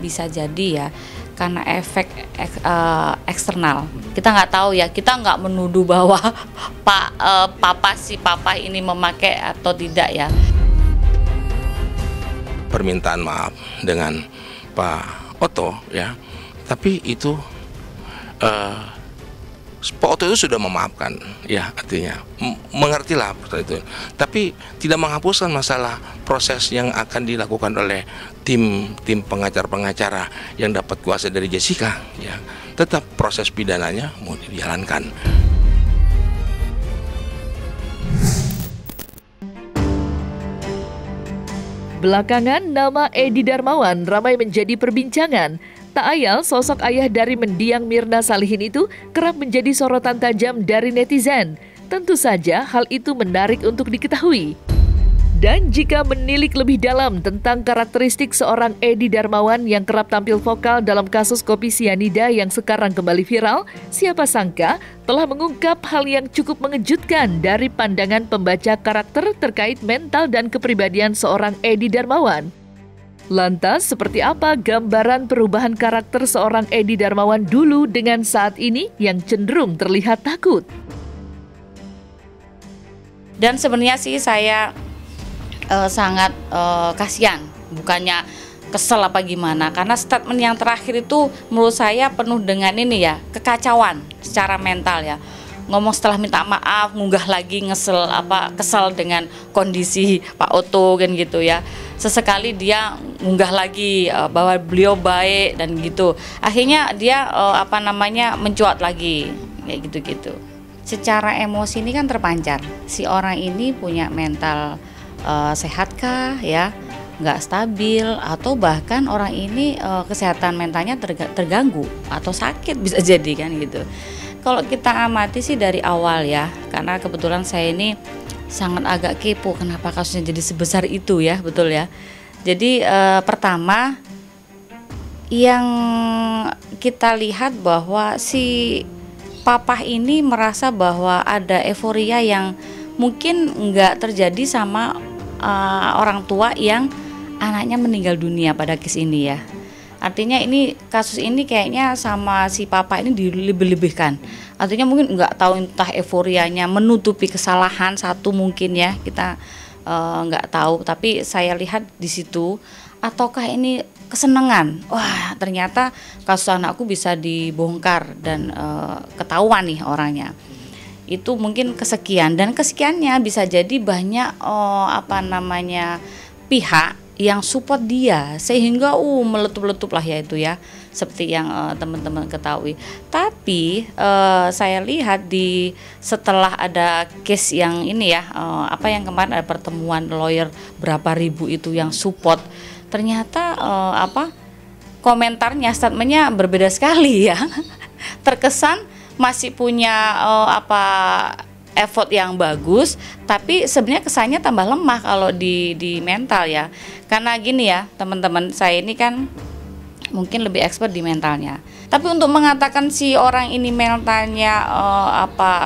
bisa jadi ya karena efek eksternal. Kita nggak tahu ya, kita nggak menuduh bahwa papa ini memakai atau tidak ya. Permintaan maaf dengan Pak Otto ya, tapi itu Pak Otto itu sudah memaafkan ya, artinya mengertilah itu, tapi tidak menghapuskan masalah proses yang akan dilakukan oleh tim pengacara yang dapat kuasa dari Jessica ya. Tetap proses pidananya mau dijalankan. Belakangan nama Edi Darmawan ramai menjadi perbincangan. Tak ayal sosok ayah dari mendiang Mirna Salihin itu kerap menjadi sorotan tajam dari netizen. Tentu saja hal itu menarik untuk diketahui. Dan jika menilik lebih dalam tentang karakteristik seorang Edi Darmawan yang kerap tampil vokal dalam kasus kopi sianida yang sekarang kembali viral, siapa sangka telah mengungkap hal yang cukup mengejutkan dari pandangan pembaca karakter terkait mental dan kepribadian seorang Edi Darmawan. Lantas, seperti apa gambaran perubahan karakter seorang Edi Darmawan dulu dengan saat ini yang cenderung terlihat takut? Dan sebenarnya sih saya sangat kasihan, bukannya kesel apa gimana, karena statement yang terakhir itu menurut saya penuh dengan ini ya, kekacauan secara mental ya. Ngomong setelah minta maaf, ngunggah lagi kesel dengan kondisi Pak Otto kan gitu ya. Sesekali dia ngunggah lagi bahwa beliau baik dan gitu. Akhirnya dia mencuat lagi kayak gitu-gitu. Secara emosi ini kan terpancar. Si orang ini punya mental sehatkah ya? Nggak stabil, atau bahkan orang ini kesehatan mentalnya terganggu atau sakit bisa jadi kan gitu. Kalau kita amati sih dari awal ya, karena kebetulan saya ini sangat agak kepo kenapa kasusnya jadi sebesar itu ya, betul ya. Jadi pertama yang kita lihat bahwa si papa ini merasa bahwa ada euforia yang mungkin nggak terjadi sama orang tua yang anaknya meninggal dunia pada kes ini ya. Artinya ini kasus ini kayaknya sama si papa ini dilebih-lebihkan. Artinya mungkin nggak tahu entah euforianya menutupi kesalahan satu mungkin ya, kita nggak tahu. Tapi saya lihat di situ, ataukah ini kesenangan? Wah, ternyata kasus anakku bisa dibongkar dan ketahuan nih orangnya. Itu mungkin kesekian, dan kesekiannya bisa jadi banyak pihak yang support dia sehingga meletup-letup lah ya itu ya, seperti yang teman-teman ketahui. Tapi saya lihat setelah ada case yang ini ya, yang kemarin ada pertemuan lawyer berapa ribu itu yang support, ternyata komentarnya, statementnya berbeda sekali ya. Terkesan masih punya effort yang bagus, tapi sebenarnya kesannya tambah lemah kalau di mental ya. Karena gini ya teman-teman, saya ini kan mungkin lebih expert di mentalnya. Tapi untuk mengatakan si orang ini mentalnya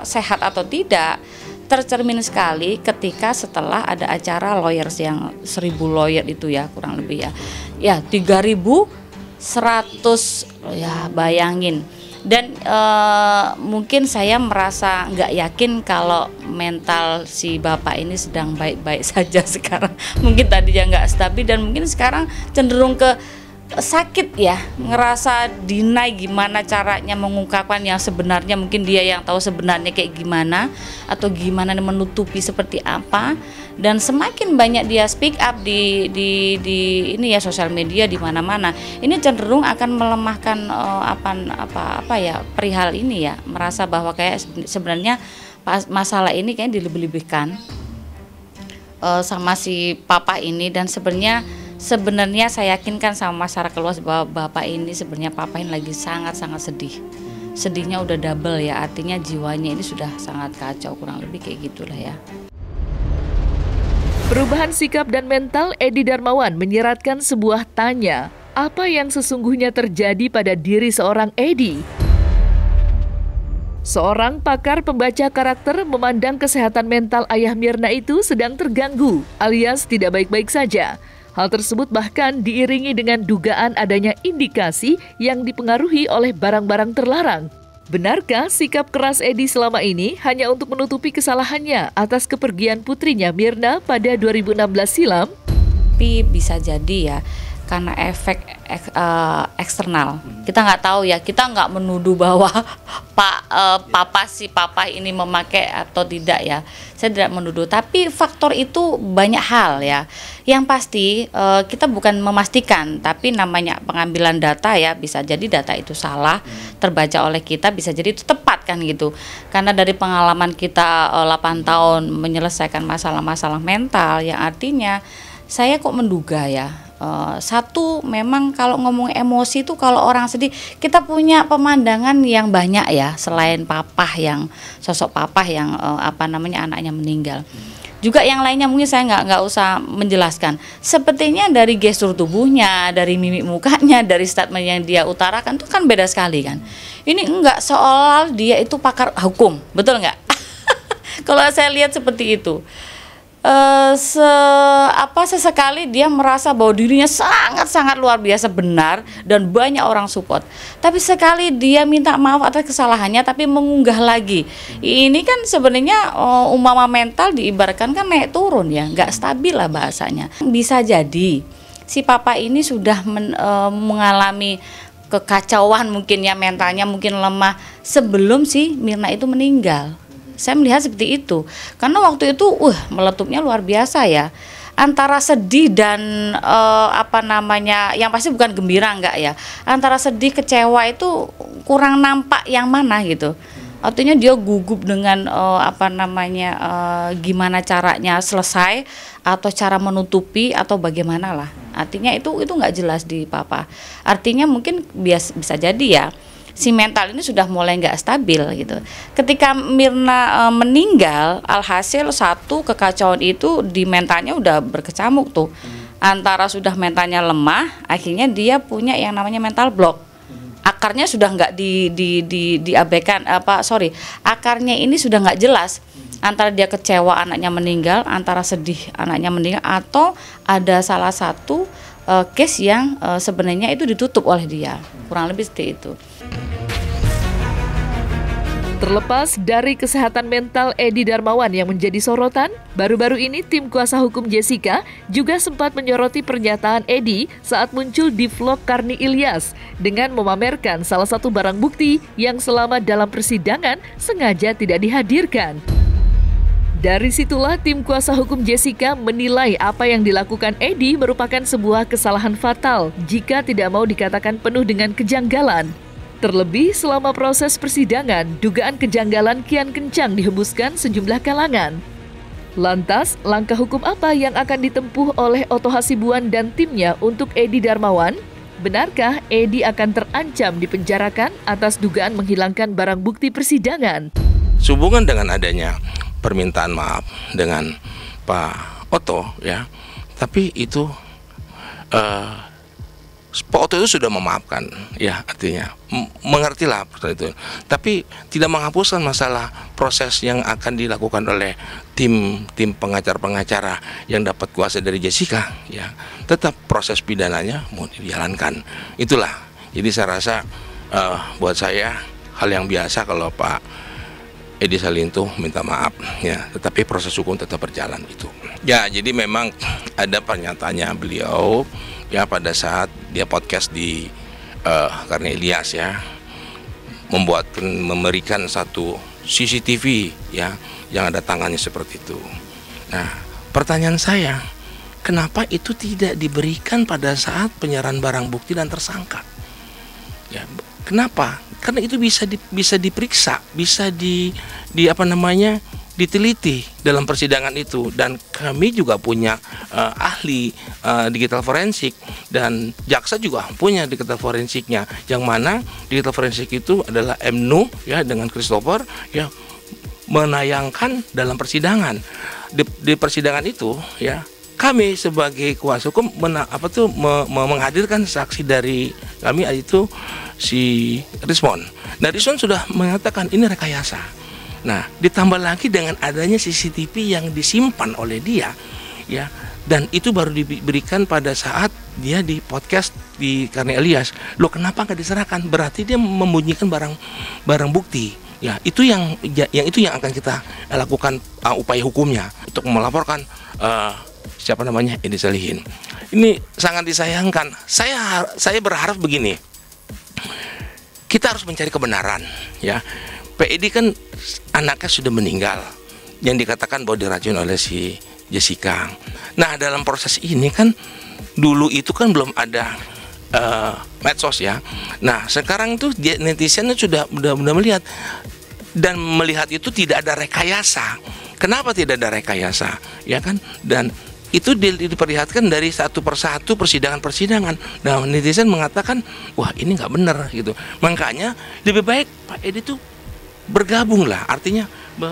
sehat atau tidak, tercermin sekali ketika setelah ada acara lawyers yang 1000 lawyer itu ya, kurang lebih ya 3.100 ya, bayangin. Dan mungkin saya merasa nggak yakin kalau mental si bapak ini sedang baik-baik saja sekarang. Mungkin tadinya nggak stabil dan mungkin sekarang cenderung ke sakit ya, ngerasa deny gimana caranya mengungkapkan yang sebenarnya. Mungkin dia yang tahu sebenarnya kayak gimana, atau gimana menutupi seperti apa. Dan semakin banyak dia speak up di ini ya, sosial media di mana-mana, ini cenderung akan melemahkan perihal ini ya, merasa bahwa kayak sebenarnya masalah ini kayak dilebih-lebihkan sama si papa ini. Dan sebenarnya saya yakinkan sama masyarakat luas bahwa bapak ini sebenarnya papa ini lagi sangat-sangat sedih. Sedihnya udah double ya, artinya jiwanya ini sudah sangat kacau, kurang lebih kayak gitulah ya. Perubahan sikap dan mental Edi Darmawan menyeratkan sebuah tanya, apa yang sesungguhnya terjadi pada diri seorang Edi? Seorang pakar pembaca karakter memandang kesehatan mental ayah Mirna itu sedang terganggu, alias tidak baik-baik saja. Hal tersebut bahkan diiringi dengan dugaan adanya indikasi yang dipengaruhi oleh barang-barang terlarang. Benarkah sikap keras Edi selama ini hanya untuk menutupi kesalahannya atas kepergian putrinya Mirna pada 2016 silam? Tapi bisa jadi ya, karena efek eksternal. Kita nggak tahu ya, kita nggak menuduh bahwa papa ini memakai atau tidak ya. Saya tidak menuduh, tapi faktor itu banyak hal ya. Yang pasti kita bukan memastikan, tapi namanya pengambilan data ya, bisa jadi data itu salah, terbaca oleh kita, bisa jadi itu tepat kan gitu. Karena dari pengalaman kita 8 tahun menyelesaikan masalah-masalah mental, yang artinya saya kok menduga ya, satu memang kalau ngomong emosi itu kalau orang sedih kita punya pemandangan yang banyak ya, selain sosok papa yang anaknya meninggal. Juga yang lainnya mungkin saya nggak usah menjelaskan. Sepertinya dari gestur tubuhnya, dari mimik mukanya, dari statement yang dia utarakan itu kan beda sekali kan. Ini enggak seolah dia itu pakar hukum, betul nggak? Kalau saya lihat seperti itu. Sesekali dia merasa bahwa dirinya sangat-sangat luar biasa benar dan banyak orang support. Tapi sekali dia minta maaf atas kesalahannya tapi mengunggah lagi. Ini kan sebenarnya umpama mental diibaratkan kan naik turun ya, nggak stabil lah bahasanya. Bisa jadi si papa ini sudah mengalami kekacauan mungkin ya, mentalnya mungkin lemah sebelum si Mirna itu meninggal. Saya melihat seperti itu, karena waktu itu meletupnya luar biasa ya, antara sedih dan yang pasti bukan gembira enggak ya, antara sedih kecewa itu kurang nampak yang mana gitu. Artinya dia gugup dengan gimana caranya selesai atau cara menutupi atau bagaimana lah. Artinya itu nggak jelas di papa. Artinya mungkin bisa jadi ya, si mental ini sudah mulai nggak stabil gitu. Ketika Mirna meninggal, alhasil satu kekacauan itu di mentalnya udah berkecamuk tuh. Antara sudah mentalnya lemah, akhirnya dia punya yang namanya mental block. Akarnya sudah nggak diabaikan, akarnya ini sudah nggak jelas. Antara dia kecewa anaknya meninggal, antara sedih anaknya meninggal, atau ada salah satu case yang sebenarnya itu ditutup oleh dia. Kurang lebih seperti itu. Terlepas dari kesehatan mental Edi Darmawan yang menjadi sorotan, baru-baru ini tim kuasa hukum Jessica juga sempat menyoroti pernyataan Edi saat muncul di vlog Karni Ilyas dengan memamerkan salah satu barang bukti yang selama dalam persidangan sengaja tidak dihadirkan. Dari situlah tim kuasa hukum Jessica menilai apa yang dilakukan Edi merupakan sebuah kesalahan fatal jika tidak mau dikatakan penuh dengan kejanggalan. Terlebih selama proses persidangan, dugaan kejanggalan kian kencang dihembuskan sejumlah kalangan. Lantas, langkah hukum apa yang akan ditempuh oleh Otto Hasibuan dan timnya untuk Edi Darmawan? Benarkah Edi akan terancam dipenjarakan atas dugaan menghilangkan barang bukti persidangan? Sehubungan dengan adanya permintaan maaf dengan Pak Otto ya, tapi itu Pak Otto itu sudah memaafkan ya, artinya mengertilah itu, tapi tidak menghapuskan masalah proses yang akan dilakukan oleh tim pengacara yang dapat kuasa dari Jessica ya, tetap proses pidananya mau dijalankan. Itulah, jadi saya rasa buat saya hal yang biasa kalau Pak Edi Salinto minta maaf ya, tetapi proses hukum tetap berjalan itu. Ya, jadi memang ada pernyataannya beliau ya pada saat dia podcast di Karni Ilyas ya, memberikan satu CCTV ya yang ada tangannya seperti itu. Nah, pertanyaan saya, kenapa itu tidak diberikan pada saat penyerahan barang bukti dan tersangka? Ya, kenapa? Karena itu bisa diperiksa, bisa diteliti dalam persidangan itu, dan kami juga punya ahli digital forensik dan jaksa juga punya digital forensiknya, yang mana digital forensik itu adalah MNU ya dengan Christopher ya menayangkan dalam persidangan. Di persidangan itu ya kami sebagai kuasa hukum menghadirkan saksi dari kami itu si Rismon. Nah, Rismon sudah mengatakan ini rekayasa. Nah, ditambah lagi dengan adanya CCTV yang disimpan oleh dia, ya Dan itu baru diberikan pada saat dia di podcast di Karni Elias. Loh, kenapa nggak diserahkan? Berarti dia membunyikan barang bukti. Ya, itu yang akan kita lakukan upaya hukumnya untuk melaporkan Edi Salihin. Ini sangat disayangkan. Saya berharap begini. Kita harus mencari kebenaran, ya. Pak Edi kan anaknya sudah meninggal, yang dikatakan bahwa diracun oleh si Jessica. Nah, dalam proses ini kan dulu itu kan belum ada medsos, ya. Nah, sekarang itu netizen sudah melihat, dan melihat itu tidak ada rekayasa. Kenapa tidak ada rekayasa? Ya kan? Dan itu diperlihatkan dari satu persatu persidangan. Nah, netizen mengatakan, wah, ini nggak benar gitu. Makanya lebih baik Pak Edi itu bergabung lah, artinya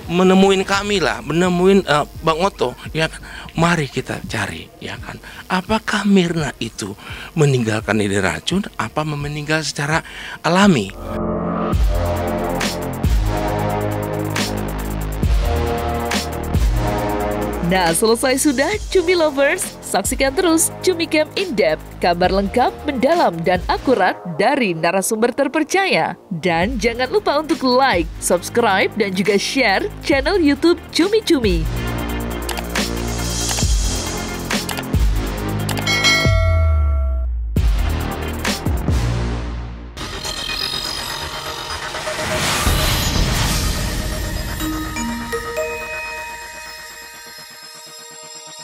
menemuin kami lah, menemuin Bang Otto, ya kan? Mari kita cari, ya kan? Apakah Mirna itu meninggalkan ide racun, apa meninggal secara alami? Nah, selesai sudah Cumi Lovers. Saksikan terus Cumi Camp In Depth, kabar lengkap, mendalam, dan akurat dari narasumber terpercaya. Dan jangan lupa untuk like, subscribe, dan juga share channel YouTube Cumi Cumi.